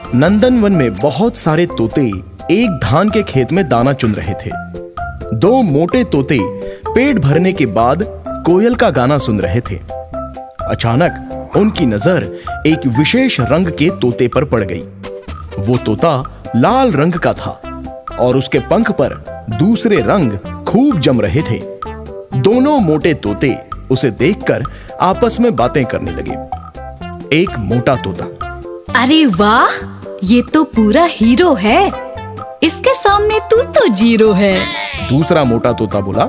नंदनवन में बहुत सारे तोते एक धान के खेत में दाना चुन रहे थे। दो मोटे तोते पेट भरने के बाद कोयल का गाना सुन रहे थे। अचानक उनकी नजर एक विशेष रंग के तोते पर पड़ गई। वो तोता लाल रंग का था और उसके पंख पर दूसरे रंग खूब जम रहे थे। दोनों मोटे तोते उसे देखकर आपस में बातें करने लगे। एक मोटा तोता, अरे वाह, ये तो पूरा हीरो है, इसके सामने तू तो जीरो है। दूसरा मोटा तोता बोला,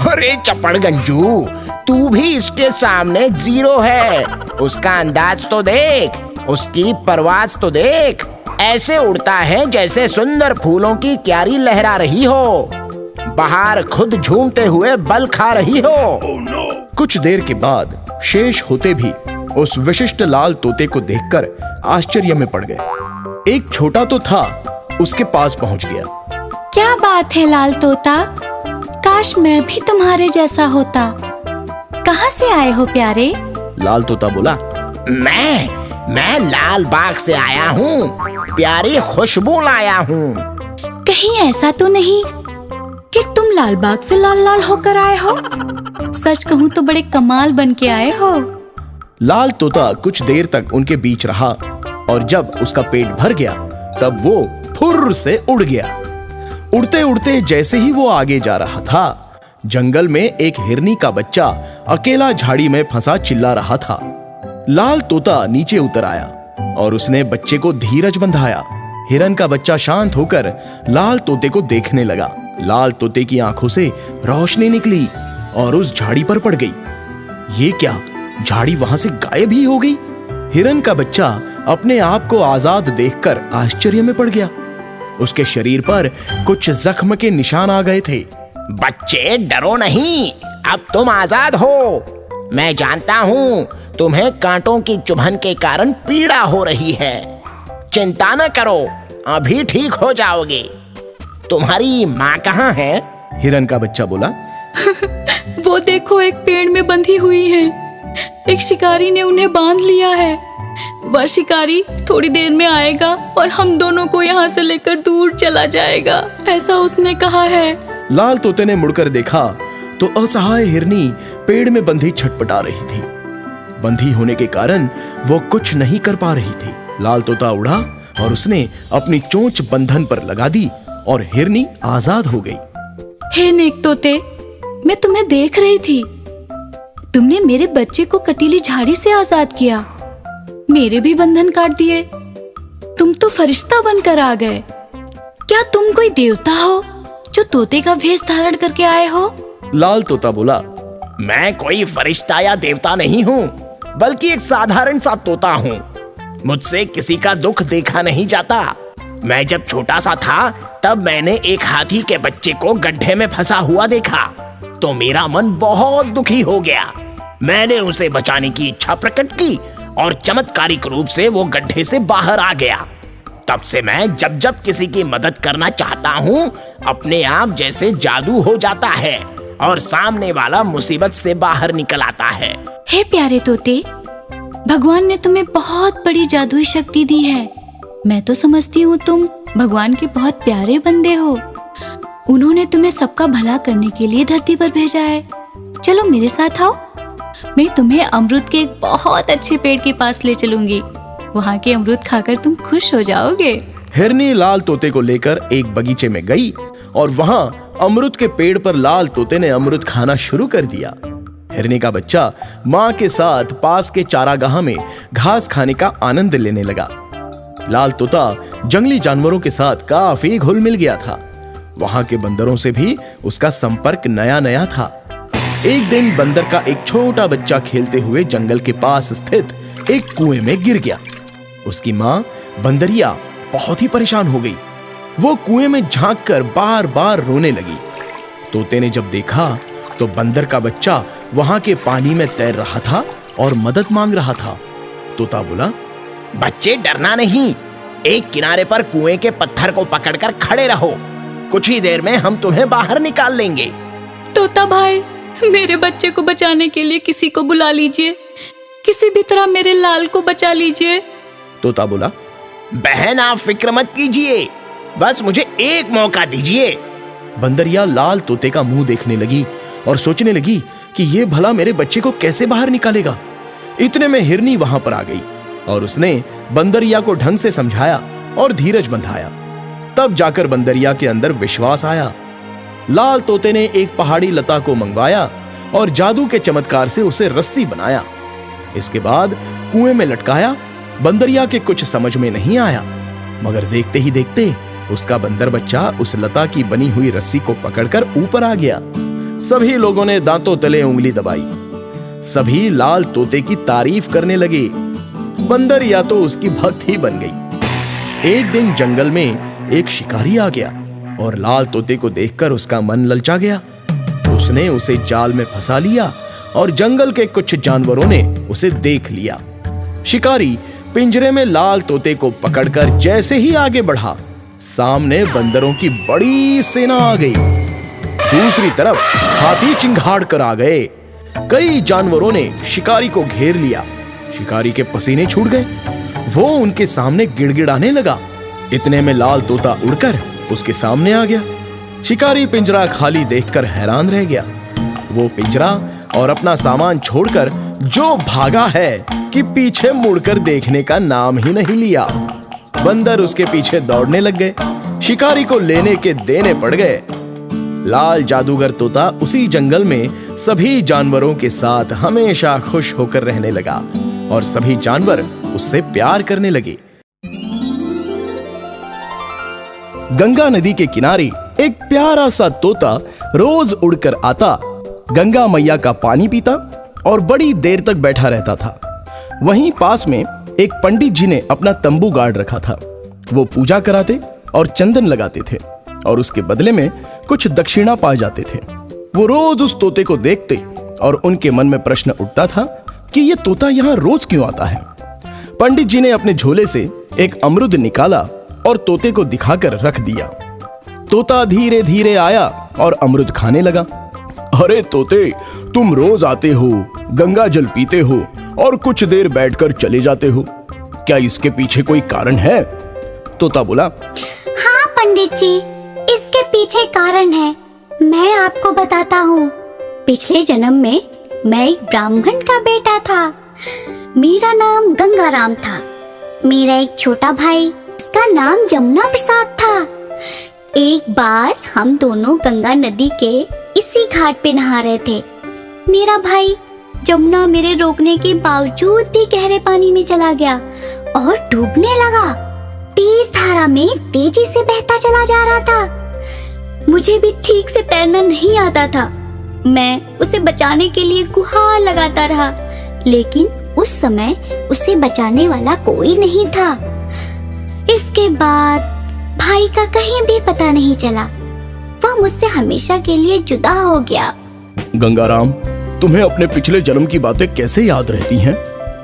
अरे चपड़ गंजू, तू भी इसके सामने जीरो है। उसका अंदाज तो देख, उसकी परवाज तो देख, ऐसे उड़ता है जैसे सुंदर फूलों की क्यारी लहरा रही हो, बाहर खुद झूमते हुए बल खा रही हो। कुछ देर के बाद शेष होते भी उस विशिष्ट लाल तोते को देखकर आश्चर्य में पड़ गए। एक छोटा तो था, उसके पास पहुंच गया। क्या बात है लाल तोता, काश मैं भी तुम्हारे जैसा होता। कहाँ से आए हो प्यारे? लाल तोता बोला, मैं लाल बाग से आया हूँ, प्यारी खुशबू लाया हूँ। कहीं ऐसा तो नहीं कि तुम लाल बाग से लाल लाल होकर आए हो? सच कहूँ तो बड़े कमाल बन के आए हो। लाल तोता कुछ देर तक उनके बीच रहा और जब उसका पेट भर गया तब वो फुर्र से उड़ गया। उड़ते उड़ते जैसे ही वो आगे जा रहा था, जंगल में एक हिरनी का बच्चा अकेला झाड़ी में फंसा चिल्ला रहा था। लाल तोता नीचे उतर आया और उसने बच्चे को धीरज बंधाया। हिरन का बच्चा शांत होकर लाल तोते को देखने लगा। लाल तोते की आंखों से रोशनी निकली और उस झाड़ी पर पड़ गई। ये क्या, झाड़ी वहां से गायब ही हो गई। हिरन का बच्चा अपने आप को आजाद देखकर आश्चर्य में पड़ गया। उसके शरीर पर कुछ जख्म के निशान आ गए थे। बच्चे डरो नहीं, अब तुम आजाद हो। मैं जानता हूँ तुम्हें कांटों की चुभन के कारण पीड़ा हो रही है। चिंता न करो, अभी ठीक हो जाओगे। तुम्हारी माँ कहाँ है? हिरन का बच्चा बोला, वो देखो, एक पेड़ में बंधी हुई है। एक शिकारी ने उन्हें बांध लिया है। वह शिकारी थोड़ी देर में आएगा और हम दोनों को यहाँ से लेकर दूर चला जाएगा, ऐसा उसने कहा है। लाल तोते ने मुड़कर देखा तो असहाय हिरनी पेड़ में बंधी छटपटा रही थी। बंधी होने के कारण वो कुछ नहीं कर पा रही थी। लाल तोता उड़ा और उसने अपनी चोंच बंधन पर लगा दी और हिरनी आजाद हो गई। हे नेक तोते, मैं तुम्हें देख रही थी। तुमने मेरे बच्चे को कटीली झाड़ी से आजाद किया, मेरे भी बंधन काट दिए। तुम तो फरिश्ता बनकर आ गए। क्या तुम कोई देवता हो जो तोते का भेष धारण करके आए हो? लाल तोता बोला, मैं कोई फरिश्ता या देवता नहीं हूँ, बल्कि एक साधारण सा तोता हूँ। मुझसे किसी का दुख देखा नहीं जाता। मैं जब छोटा सा था तब मैंने एक हाथी के बच्चे को गड्ढे में फंसा हुआ देखा तो मेरा मन बहुत दुखी हो गया। मैंने उसे बचाने की इच्छा प्रकट की और चमत्कारिक रूप से वो गड्ढे से बाहर आ गया। तब से मैं जब जब किसी की मदद करना चाहता हूँ, अपने आप जैसे जादू हो जाता है और सामने वाला मुसीबत से बाहर निकल आता है। हे प्यारे तोते, भगवान ने तुम्हें बहुत बड़ी जादुई शक्ति दी है। मैं तो समझती हूँ तुम भगवान के बहुत प्यारे बंदे हो। उन्होंने तुम्हें सबका भला करने के लिए धरती पर भेजा है। चलो मेरे साथ आओ, मैं तुम्हें अमरूद के एक बहुत अच्छे पेड़ के पास ले चलूंगी। वहाँ के अमरूद खाकर तुम खुश हो जाओगे। हिरनी लाल तोते को लेकर एक बगीचे में गई और वहाँ अमरूद के पेड़ पर लाल तोते ने अमरूद खाना शुरू कर दिया। हिरनी का बच्चा माँ के साथ पास के चारागाह में घास खाने का आनंद लेने लगा। लाल तोता जंगली जानवरों के साथ काफी घुल मिल गया था। वहां के बंदरों से भी उसका संपर्क नया नया था। एक दिन बंदर का एक छोटा बच्चा खेलते हुए जंगल के पास स्थित एक कुएं में गिर गया। उसकी माँ बंदरिया बहुत ही परेशान हो गई। वो कुएं में झांककर बार बार रोने लगी। तोते ने जब देखा तो बंदर का बच्चा वहां के पानी में तैर रहा था और मदद मांग रहा था। तोता बोला, बच्चे डरना नहीं, एक किनारे पर कुएं के पत्थर को पकड़कर खड़े रहो। कुछ ही देर में हम तुम्हें बाहर निकाल लेंगे। तोता भाई, मेरे बच्चे को बचाने के लिए किसी को बुला लीजिए। किसी भी तरह मेरे लाल को बचा लीजिए। तोता बोला, बहन आप फिक्र मत कीजिए, बस मुझे एक मौका दीजिए। बंदरिया लाल तोते का मुंह देखने लगी और सोचने लगी कि ये भला मेरे बच्चे को कैसे बाहर निकालेगा। इतने में हिरनी वहां पर आ गई और उसने बंदरिया को ढंग से समझाया और धीरज बंधाया। तब जाकर बंदरिया के अंदर विश्वास आया। लाल तोते ने एक पहाड़ी लता को मंगवाया और जादू के चमत्कार से उसे रस्सी बनाया। इसके बाद कुएं में लटकाया। बंदरिया के कुछ समझ में नहीं आया, मगर देखते ही देखते उसका बंदर बच्चा उस लता की बनी हुई रस्सी को पकड़कर ऊपर आ गया। सभी लोगों ने दांतों तले उंगली दबाई। सभी लाल तोते की तारीफ करने लगे। बंदरिया तो उसकी भक्त ही बन गई। एक दिन जंगल में एक शिकारी आ गया और लाल तोते को देखकर उसका मन ललचा गया। उसने उसे जाल में फंसा लिया और जंगल के कुछ जानवरों ने उसे देख लिया। शिकारी पिंजरे में लाल तोते को पकड़कर जैसे ही आगे बढ़ा, सामने बंदरों की बड़ी सेना आ गई। दूसरी तरफ हाथी चिंगाड़ कर आ गए। कई जानवरों ने शिकारी को घेर लिया। शिकारी के पसीने छूट गए। वो उनके सामने गिड़गिड़ाने लगा। इतने में लाल तोता उड़कर उसके सामने आ गया। शिकारी पिंजरा खाली देखकर हैरान रह गया। वो पिंजरा और अपना सामान छोड़कर जो भागा है कि पीछे मुड़कर देखने का नाम ही नहीं लिया। बंदर उसके पीछे दौड़ने लग गए। शिकारी को लेने के देने पड़ गए। लाल जादूगर तोता उसी जंगल में सभी जानवरों के साथ हमेशा खुश होकर रहने लगा और सभी जानवर उससे प्यार करने लगे। गंगा नदी के किनारे एक प्यारा सा तोता रोज उड़कर आता, गंगा मैया का पानी पीता और बड़ी देर तक बैठा रहता था। वहीं पास में एक पंडित जी ने अपना तंबू गाड़ रखा था। वो पूजा कराते और चंदन लगाते थे और उसके बदले में कुछ दक्षिणा पाए जाते थे। वो रोज उस तोते को देखते और उनके मन में प्रश्न उठता था कि ये तोता यहाँ रोज क्यों आता है। पंडित जी ने अपने झोले से एक अमरुद निकाला और तोते को दिखाकर रख दिया। तोता धीरे धीरे आया और अमरुद खाने लगा। अरे तोते, तुम रोज आते हो, गंगा जल पीते हो और कुछ देर बैठकर चले जाते हो, क्या इसके पीछे कोई कारण है? तोता बोला, हाँ पंडित जी, इसके पीछे कारण है। मैं आपको बताता हूँ। पिछले जन्म में मैं एक ब्राह्मण का बेटा था। मेरा नाम गंगाराम था। मेरा एक छोटा भाई, उसका नाम जमुना प्रसाद था। एक बार हम दोनों गंगा नदी के इसी घाट पे नहा रहे थे। मेरा भाई जमुना मेरे रोकने के बावजूद भी गहरे पानी में चला गया और डूबने लगा। तेज धारा में तेजी से बहता चला जा रहा था। मुझे भी ठीक से तैरना नहीं आता था। मैं उसे बचाने के लिए गुहार लगाता रहा, लेकिन उस समय उसे बचाने वाला कोई नहीं था। इसके बाद भाई का कहीं भी पता नहीं चला। वह मुझसे हमेशा के लिए जुदा हो गया। गंगाराम, तुम्हें अपने पिछले जन्म की बातें कैसे याद रहती हैं?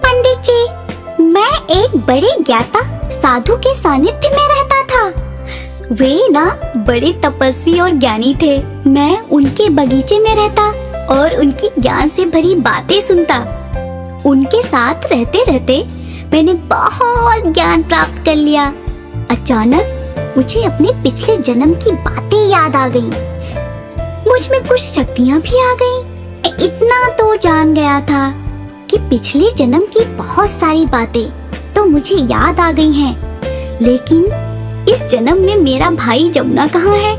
पंडित जी, मैं एक बड़े ज्ञाता साधु के सानिध्य में रहता था। वे ना बड़े तपस्वी और ज्ञानी थे। मैं उनके बगीचे में रहता और उनकी ज्ञान से भरी बातें सुनता। उनके साथ रहते रहते मैंने बहुत ज्ञान प्राप्त कर लिया। अचानक मुझे अपने पिछले जन्म की बातें याद आ गईं। मुझ में कुछ शक्तियाँ भी आ गईं। इतना तो जान गया था कि पिछले जन्म की बहुत सारी बातें तो मुझे याद आ गई हैं, लेकिन इस जन्म में मेरा भाई जमुना कहाँ है,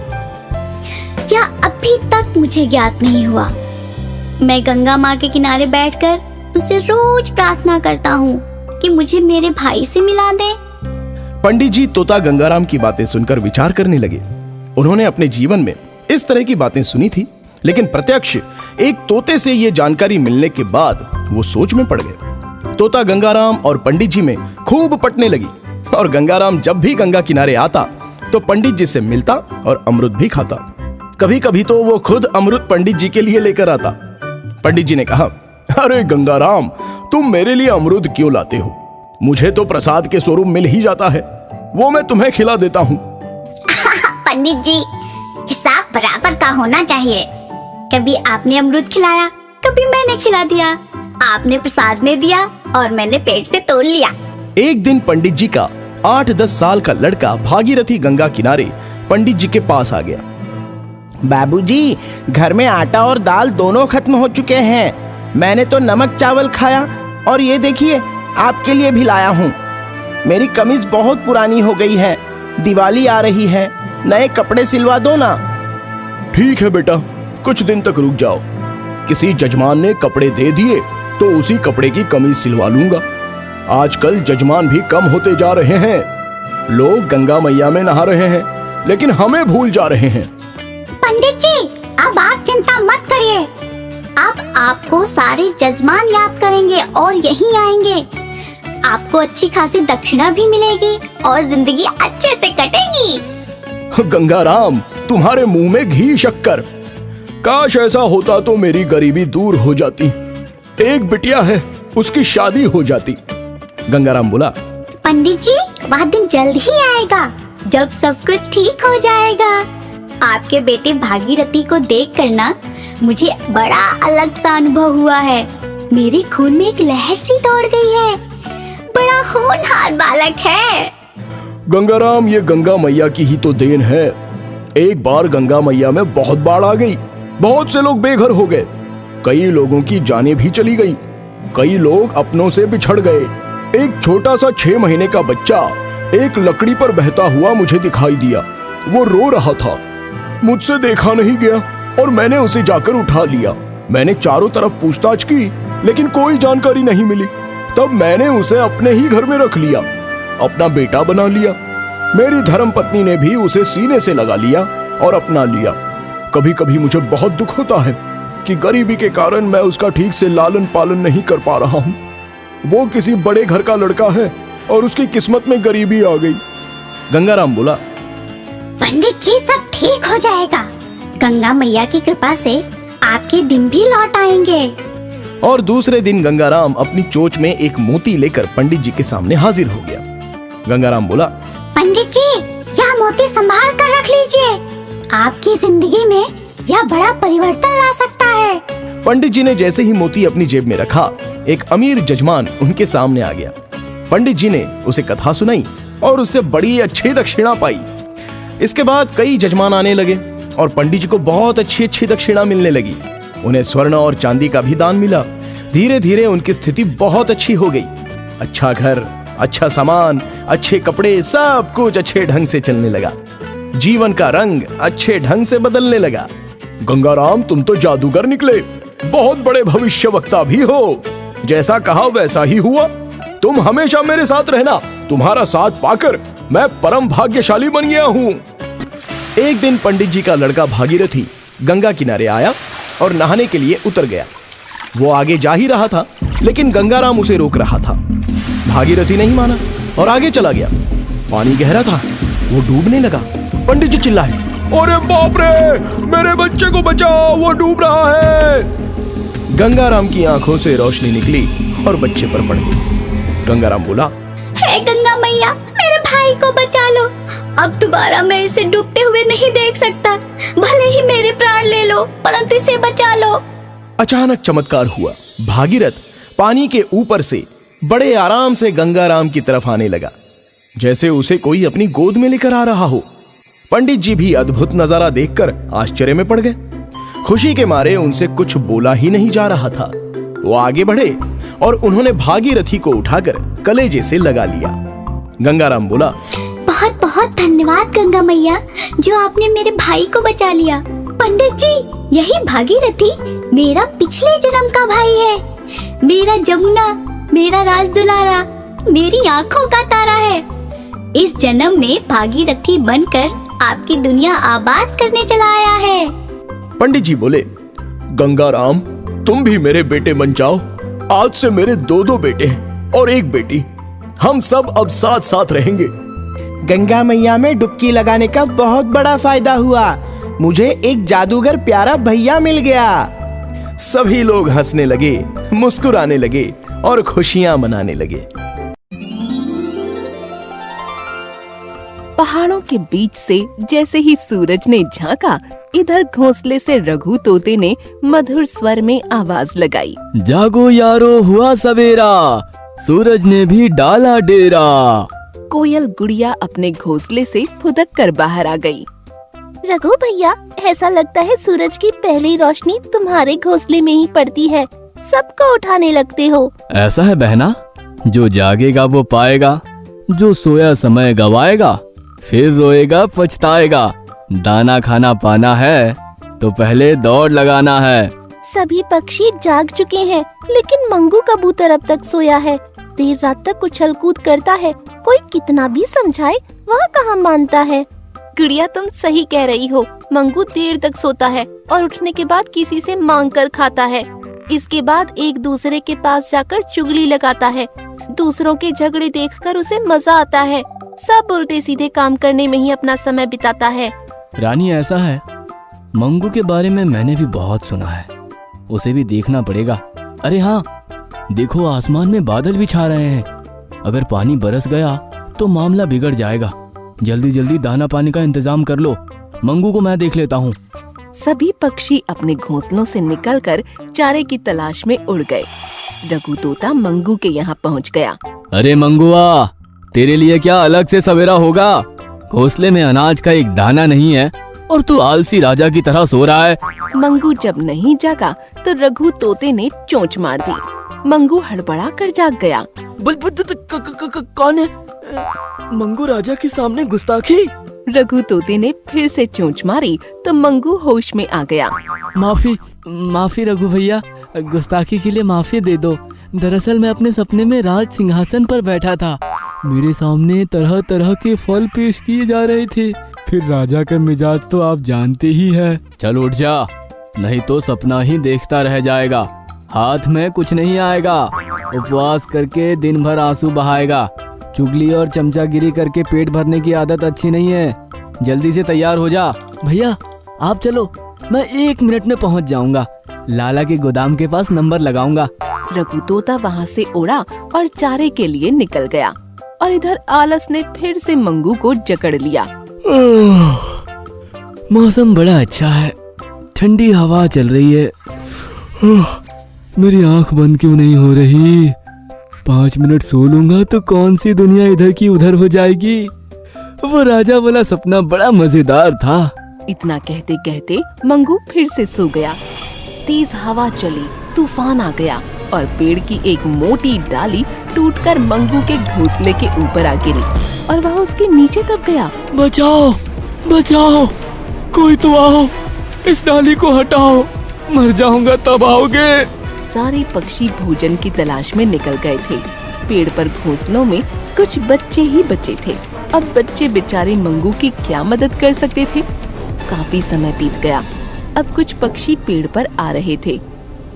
या अभी तक मुझे ज्ञात नहीं हुआ। मैं गंगा माँ के किनारे बैठकर उसे रोज प्रार्थना करता हूँ कि मुझे मेरे भाई से मिला दे। पंडित जी तोता गंगाराम की बातें सुनकर विचार करने लगे। उन्होंने अपने जीवन में इस तरह की बातें सुनी थी, लेकिन प्रत्यक्ष एक तोते से ये जानकारी मिलने के बाद वो सोच में पड़ गए। तोता गंगाराम और पंडित जी में खूब पटने लगी और गंगाराम जब भी गंगा किनारे आता तो पंडित जी से मिलता और अमृत भी खाता। कभी कभी तो वो खुद अमृत पंडित जी के लिए लेकर आता। पंडित जी ने कहा, अरे गंगाराम, तुम मेरे लिए अमृत क्यों लाते हो? मुझे तो प्रसाद के स्वरूप मिल ही जाता है, वो मैं तुम्हें खिला देता हूँ। पंडित जी, हिसाब बराबर का होना चाहिए। कभी आपने अमरूद खिलाया, कभी मैंने खिला दिया। आपने प्रसाद में दिया और मैंने पेट से तोड़ लिया। एक दिन पंडित जी का 8-10 साल का लड़का भागीरथी गंगा किनारे पंडित जी के पास आ गया। बाबूजी, घर में आटा और दाल दोनों खत्म हो चुके हैं। मैंने तो नमक चावल खाया और ये देखिए आपके लिए भी लाया हूँ। मेरी कमीज बहुत पुरानी हो गई है, दिवाली आ रही है, नए कपड़े सिलवा दो ना। ठीक है बेटा, कुछ दिन तक रुक जाओ। किसी जजमान ने कपड़े दे दिए तो उसी कपड़े की कमीज सिलवा लूंगा। आजकल जजमान भी कम होते जा रहे हैं। लोग गंगा मैया में नहा रहे हैं, लेकिन हमें भूल जा रहे हैं। पंडित जी, अब आप चिंता मत करिए। अब आपको सारे जजमान याद करेंगे और यहीं आएंगे। आपको अच्छी खासी दक्षिणा भी मिलेगी और जिंदगी अच्छे से कटेगी। गंगाराम, तुम्हारे मुंह में घी शक्कर। काश ऐसा होता तो मेरी गरीबी दूर हो जाती। एक बिटिया है, उसकी शादी हो जाती। गंगाराम बोला, पंडित जी, वह दिन जल्द ही आएगा जब सब कुछ ठीक हो जाएगा। आपके बेटे भागीरथी को देख कर ना मुझे बड़ा अलग सा अनुभव हुआ है। मेरे खून में एक लहर सी दौड़ गई है। बड़ा होनहार बालक है। गंगाराम, ये गंगा मैया की ही तो देन है। एक बार गंगा मैया में बहुत बाढ़ आ गई, बहुत से लोग बेघर हो गए, कई लोगों की जानें भी चली गई, कई लोग अपनों से बिछड़ गए। एक छोटा सा 6 महीने का बच्चा एक लकड़ी पर बहता हुआ मुझे दिखाई दिया। वो रो रहा था, मुझसे देखा नहीं गया और मैंने उसे जाकर उठा लिया। मैंने चारों तरफ पूछताछ की, लेकिन कोई जानकारी नहीं मिली। तब मैंने उसे अपने ही घर में रख लिया, अपना बेटा बना लिया। मेरी धर्मपत्नी ने भी उसे सीने से लगा लिया और अपना लिया। कभी कभी मुझे बहुत दुख होता है कि गरीबी के कारण मैं उसका ठीक से लालन पालन नहीं कर पा रहा हूँ। वो किसी बड़े घर का लड़का है और उसकी किस्मत में गरीबी आ गई। गंगाराम बोला, पंडित जी, सब ठीक हो जाएगा। गंगा मैया की कृपा से आपके दिन भी लौट आएंगे। और दूसरे दिन गंगाराम अपनी चोंच में एक मोती लेकर पंडित जी के सामने हाजिर हो गया। गंगाराम बोला, पंडित जी, यह मोती संभाल कर रख लीजिए। आपकी जिंदगी में यह बड़ा परिवर्तन ला सकता है। पंडित जी ने जैसे ही मोती अपनी जेब में रखा, एक अमीर जजमान उनके सामने आ गया। पंडित जी ने उसे कथा सुनाई और उससे बड़ी अच्छी दक्षिणा पाई। इसके बाद कई जजमान आने लगे और पंडित जी को बहुत अच्छी अच्छी दक्षिणा मिलने लगी। उन्हें स्वर्ण और चांदी का भी दान मिला। धीरे धीरे उनकी स्थिति बहुत अच्छी हो गई। अच्छा घर, अच्छा सामान, अच्छे कपड़े, सब कुछ अच्छे ढंग से चलने लगा। जीवन का रंग अच्छे ढंग से बदलने लगा। गंगाराम, तुम तो जादूगर निकले, बहुत बड़े भविष्यवक्ता भी हो। जैसा कहा वैसा ही हुआ। तुम हमेशा मेरे साथ रहना। तुम्हारा साथ पाकर मैं परम भाग्यशाली बन गया हूँ। एक दिन पंडित जी का लड़का भागीरथी गंगा किनारे आया और नहाने के लिए उतर गया। वो आगे जा ही रहा था, लेकिन गंगाराम उसे रोक रहा था। भागीरथी नहीं माना और आगे चला गया। पानी गहरा था, वो डूबने लगा। पंडित जी चिल्लाए, अरे बाप रे, मेरे बच्चे को बचाओ, वो डूब रहा है। गंगाराम की आंखों से रोशनी निकली और बच्चे पर पड़ गई। गंगाराम बोला, हे गंगा मैया, मेरे भाई को बचा लो। अब दोबारा मैं इसे डूबते हुए नहीं देख सकता। भले ही मेरे प्राण ले लो, परंतु इसे बचा लो। अचानक चमत्कार हुआ। भागीरथ पानी के ऊपर से बड़े आराम से गंगाराम की तरफ आने लगा, जैसे उसे कोई अपनी गोद में लेकर आ रहा हो। पंडित जी भी अद्भुत नजारा देखकर आश्चर्य में पड़ गए। खुशी के मारे उनसे कुछ बोला ही नहीं जा रहा था। वो आगे बढ़े और उन्होंने भागीरथी को उठाकर कलेजे से लगा लिया। गंगाराम बोला, बहुत बहुत धन्यवाद गंगा मैया, जो आपने मेरे भाई को बचा लिया। पंडित जी, यही भागीरथी मेरा पिछले जन्म का भाई है। मेरा जमुना, मेरा राज दुलारा, मेरी आंखों का तारा है। इस जन्म में भागीरथी बनकर आपकी दुनिया आबाद करने चला आया है। पंडित जी बोले, गंगाराम, तुम भी मेरे बेटे बन जाओ। आज से मेरे 2 बेटे हैं और 1 बेटी। हम सब अब साथ साथ रहेंगे। गंगा मैया में डुबकी लगाने का बहुत बड़ा फायदा हुआ। मुझे एक जादूगर प्यारा भैया मिल गया। सभी लोग हंसने लगे, मुस्कुराने लगे और खुशियां मनाने लगे। पहाड़ों के बीच से जैसे ही सूरज ने झांका, इधर घोंसले से रघु तोते ने मधुर स्वर में आवाज लगाई, जागो यारो, हुआ सवेरा, सूरज ने भी डाला डेरा। कोयल गुड़िया अपने घोंसले से फुदक कर बाहर आ गई। रघु भैया, ऐसा लगता है सूरज की पहली रोशनी तुम्हारे घोंसले में ही पड़ती है, सबको उठाने लगते हो। ऐसा है बहना, जो जागेगा वो पाएगा, जो सोया समय गवाएगा फिर रोएगा पछताएगा। दाना खाना पाना है तो पहले दौड़ लगाना है। सभी पक्षी जाग चुके हैं, लेकिन मंगू कबूतर अब तक सोया है। देर रात तक उछल कूद करता है, कोई कितना भी समझाए वह कहाँ मानता है। गुड़िया, तुम सही कह रही हो। मंगू देर तक सोता है और उठने के बाद किसी से मांग कर खाता है। इसके बाद एक दूसरे के पास जाकर चुगली लगाता है। दूसरों के झगड़े देखकर उसे मजा आता है। सब उल्टे सीधे काम करने में ही अपना समय बिताता है। रानी, ऐसा है, मंगू के बारे में मैंने भी बहुत सुना है, उसे भी देखना पड़ेगा। अरे हाँ, देखो आसमान में बादल भी छा रहे हैं। अगर पानी बरस गया तो मामला बिगड़ जाएगा। जल्दी जल्दी दाना पानी का इंतजाम कर लो, मंगू को मैं देख लेता हूँ। सभी पक्षी अपने घोंसलों से निकलकर चारे की तलाश में उड़ गए। रघु तोता मंगू के यहाँ पहुँच गया। अरे मंगुआ, तेरे लिए क्या अलग से सवेरा होगा? घोंसले में अनाज का एक दाना नहीं है और तू आलसी राजा की तरह सो रहा है। मंगू जब नहीं जागा तो रघु तोते ने चोंच मार दी। मंगू हड़बड़ा कर जाग गया। कौन है? मंगू राजा के सामने गुस्ताखी। रघु तोते ने फिर से चोंच मारी तो मंगू होश में आ गया। माफी रघु भैया, गुस्ताखी के लिए माफी दे दो। दरअसल मैं अपने सपने में राज सिंहासन पर बैठा था। मेरे सामने तरह तरह के फल पेश किए जा रहे थे। फिर राजा का मिजाज तो आप जानते ही है। चल उठ जा, नहीं तो सपना ही देखता रह जाएगा। हाथ में कुछ नहीं आएगा। उपवास करके दिन भर आंसू बहाएगा। चुगली और चमचागिरी करके पेट भरने की आदत अच्छी नहीं है। जल्दी से तैयार हो जा। भैया आप चलो, मैं 1 मिनट में पहुंच जाऊंगा। लाला के गोदाम के पास नंबर लगाऊंगा। रघु तोता वहाँ से उड़ा और चारे के लिए निकल गया और इधर आलस ने फिर से मंगू को जकड़ लिया। मौसम बड़ा अच्छा है, ठंडी हवा चल रही है। मेरी आंख बंद क्यों नहीं हो रही? 5 मिनट सो लूंगा तो कौन सी दुनिया इधर की उधर हो जाएगी। वो राजा वाला सपना बड़ा मजेदार था। इतना कहते कहते मंगू फिर से सो गया। तेज हवा चली, तूफान आ गया और पेड़ की एक मोटी डाली टूटकर मंगू के घोंसले के ऊपर आ गिरी और वह उसके नीचे दब गया। बचाओ बचाओ, कोई तो आओ, इस डाली को हटाओ, मर जाऊंगा तब आओगे। सारे पक्षी भोजन की तलाश में निकल गए थे। पेड़ पर घोंसलों में कुछ बच्चे ही बचे थे। अब बच्चे बेचारे मंगू की क्या मदद कर सकते थे? काफी समय बीत गया। अब कुछ पक्षी पेड़ पर आ रहे थे।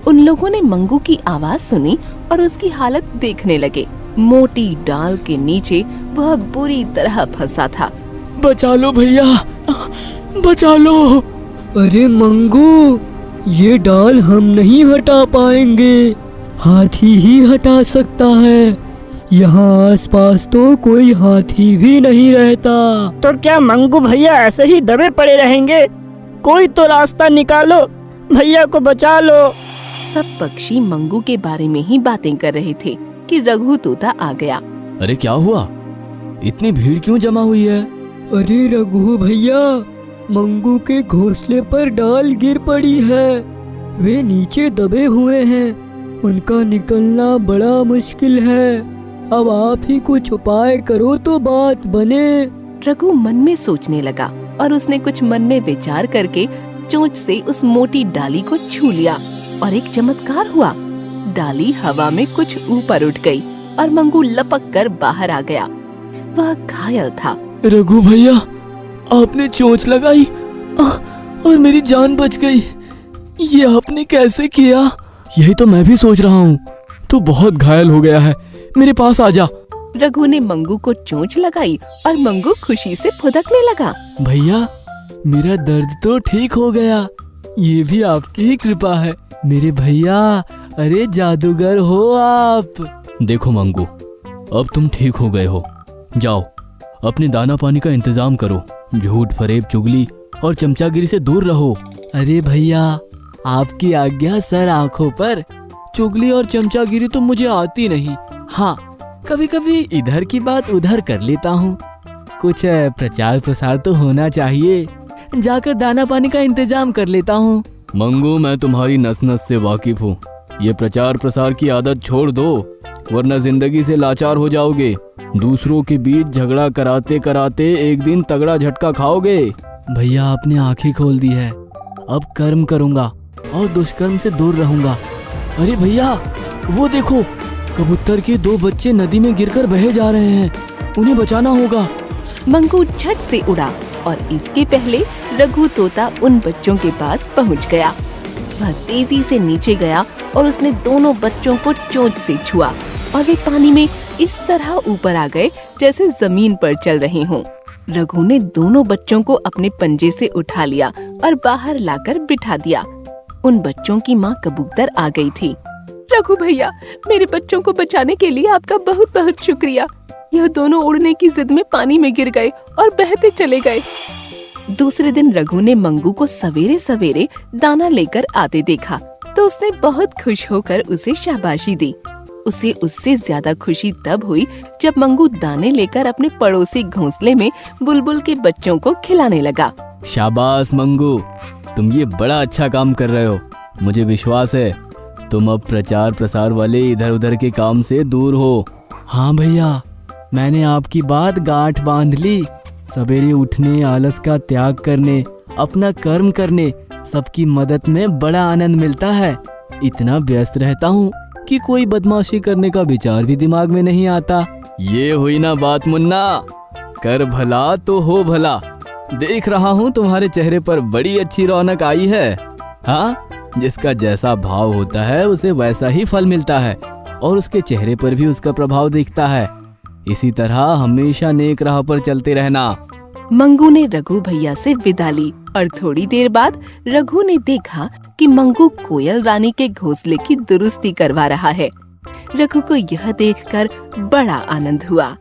उन लोगों ने मंगू की आवाज सुनी और उसकी हालत देखने लगे। मोटी डाल के नीचे वह बुरी तरह फंसा था। बचा लो भैया, बचा लो। अरे मंगू, ये डाल हम नहीं हटा पाएंगे, हाथी ही हटा सकता है। यहाँ आसपास तो कोई हाथी भी नहीं रहता। तो क्या मंगू भैया ऐसे ही दबे पड़े रहेंगे? कोई तो रास्ता निकालो, भैया को बचा लो। सब पक्षी मंगू के बारे में ही बातें कर रहे थे कि रघु तोता आ गया। अरे क्या हुआ? इतनी भीड़ क्यों जमा हुई है? अरे रघु भैया, मंगू के घोंसले पर डाल गिर पड़ी है। वे नीचे दबे हुए हैं, उनका निकलना बड़ा मुश्किल है। अब आप ही कुछ उपाय करो तो बात बने। रघु मन में सोचने लगा और उसने कुछ मन में विचार करके चोंच से उस मोटी डाली को छू लिया और एक चमत्कार हुआ। डाली हवा में कुछ ऊपर उठ गई और मंगू लपक कर बाहर आ गया। वह घायल था। रघु भैया, आपने चोंच लगाई और मेरी जान बच गई। ये आपने कैसे किया? यही तो मैं भी सोच रहा हूँ। तू बहुत घायल हो गया है, मेरे पास आ जा। रघु ने मंगू को चोंच लगाई और मंगू खुशी से फुदकने लगा। भैया, मेरा दर्द तो ठीक हो गया। ये भी आपकी ही कृपा है मेरे भैया। अरे जादूगर हो आप। देखो मंगू, अब तुम ठीक हो गए हो। जाओ, अपने दाना पानी का इंतजाम करो। झूठ फरेब चुगली और चमचागिरी से दूर रहो। अरे भैया, आपकी आज्ञा सर आंखों पर। चुगली और चमचागिरी तो मुझे आती नहीं। हाँ, कभी कभी इधर की बात उधर कर लेता हूँ। कुछ प्रचार प्रसार तो होना चाहिए। जाकर दाना पानी का इंतजाम कर लेता हूँ। मंगू, मैं तुम्हारी नस नस से वाकिफ हूँ। ये प्रचार प्रसार की आदत छोड़ दो, वरना जिंदगी से लाचार हो जाओगे। दूसरों के बीच झगड़ा कराते कराते एक दिन तगड़ा झटका खाओगे। भैया, आपने आंखें खोल दी है। अब कर्म करूँगा और दुष्कर्म से दूर रहूँगा। अरे भैया, वो देखो, कबूतर के 2 बच्चे नदी में गिरकर बहे जा रहे हैं। उन्हें बचाना होगा। मंगू झट से उड़ा और इसके पहले रघु तोता उन बच्चों के पास पहुंच गया। वह तेजी से नीचे गया और उसने दोनों बच्चों को चोंच से छुआ और वे पानी में इस तरह ऊपर आ गए जैसे जमीन पर चल रहे हों। रघु ने दोनों बच्चों को अपने पंजे से उठा लिया और बाहर लाकर बिठा दिया। उन बच्चों की माँ कबूतर आ गई थी। रघु भैया, मेरे बच्चों को बचाने के लिए आपका बहुत बहुत शुक्रिया। यह दोनों उड़ने की जिद में पानी में गिर गए और बहते चले गए। दूसरे दिन रघु ने मंगू को सवेरे सवेरे दाना लेकर आते देखा तो उसने बहुत खुश होकर उसे शाबाशी दी। उसे उससे ज्यादा खुशी तब हुई जब मंगू दाने लेकर अपने पड़ोसी घोंसले में बुलबुल के बच्चों को खिलाने लगा। शाबाश मंगू, तुम ये बड़ा अच्छा काम कर रहे हो। मुझे विश्वास है तुम अब प्रचार प्रसार वाले इधर उधर के काम से दूर हो। हाँ भैया, मैंने आपकी बात गांठ बांध ली। सवेरे उठने, आलस का त्याग करने, अपना कर्म करने, सबकी मदद में बड़ा आनंद मिलता है। इतना व्यस्त रहता हूँ कि कोई बदमाशी करने का विचार भी दिमाग में नहीं आता। ये हुई ना बात मुन्ना, कर भला तो हो भला। देख रहा हूँ तुम्हारे चेहरे पर बड़ी अच्छी रौनक आई है। हाँ, जिसका जैसा भाव होता है उसे वैसा ही फल मिलता है और उसके चेहरे पर भी उसका प्रभाव दिखता है। इसी तरह हमेशा नेक राह पर चलते रहना। मंगू ने रघु भैया से विदा ली और थोड़ी देर बाद रघु ने देखा कि मंगू कोयल रानी के घोंसले की दुरुस्ती करवा रहा है। रघु को यह देखकर बड़ा आनंद हुआ।